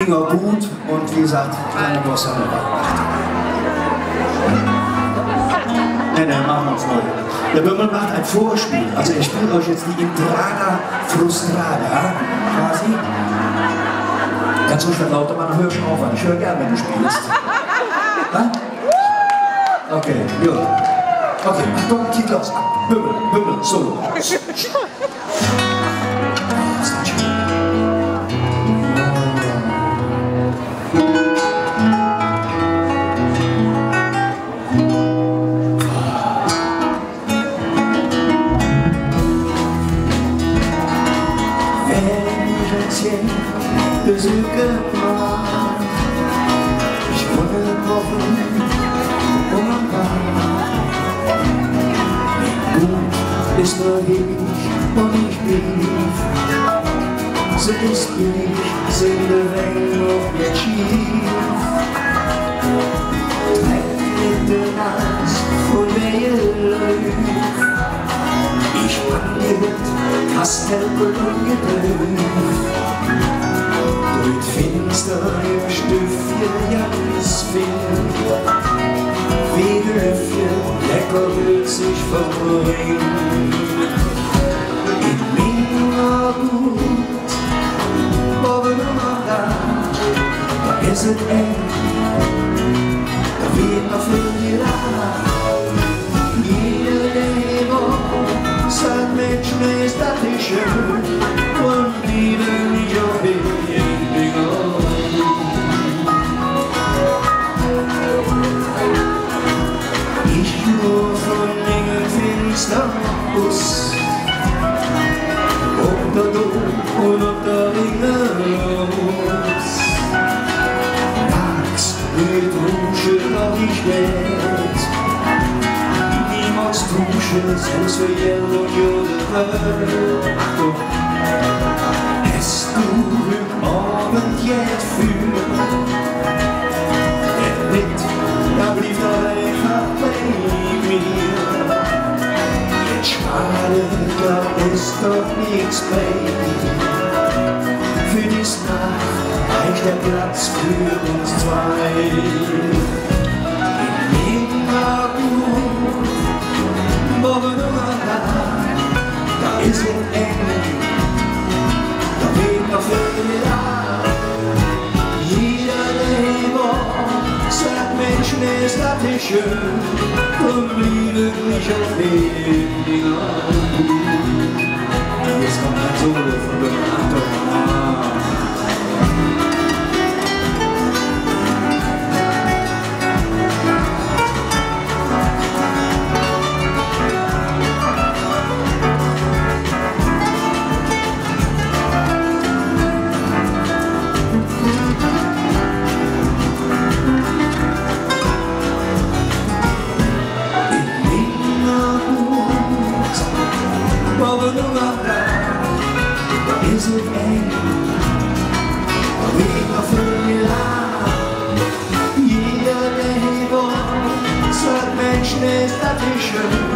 Gut und wie gesagt, kleine Bossa Nova. Nein, machen wir uns neu. Der Bömmel macht ein Vorspiel, also er spielt euch jetzt die Entrada Frustrada, quasi. Ganz ruhig lauter machen, hör schon auf an, ich höre gern, wenn du spielst. Okay, gut. Okay, Achtung, geht los. Bömmel, Solo. Besuche macht. Ich wollte kochen und gut ist nur ich und ich bin. So ist ich, sind der Weg noch nicht schief. Trägt in der Nacht und wer läuft. Ich hab mit Kastellblut und Geduld. Durch finster im Stüffchen ganz viel, wie Löffchen lecker sich verbringen. In mir gut, aber nur mal da ist es eng, da wird noch viel gelacht. Jeder Leber sagt, Mensch, mir ist das nicht schön, und liebe mich auch nicht. Bus ob der Dom und ob der Ringelhaus. Nachts mit Dusche noch nicht spät. Niemals Dusche, sonst für Jell und Jodel. Achtung! Hast du im Abend jetzt für der Wind, da blieb doch einfach bei mir. Schade, da ist doch nichts mehr. Für die Nacht reicht der Platz für uns zwei. In immer gut, morgen nur da ist es eng, da weht noch viel an. Jeder Leber sagt, Mensch, mir ist das nicht schön, und bliebe mich auf den Dingern. Jetzt kommt ein Solo von der Achtung. Aber nur noch da ist es eng, wie noch viel Jeder, der hier wohnt, sagt, Mensch, ist das nicht schön,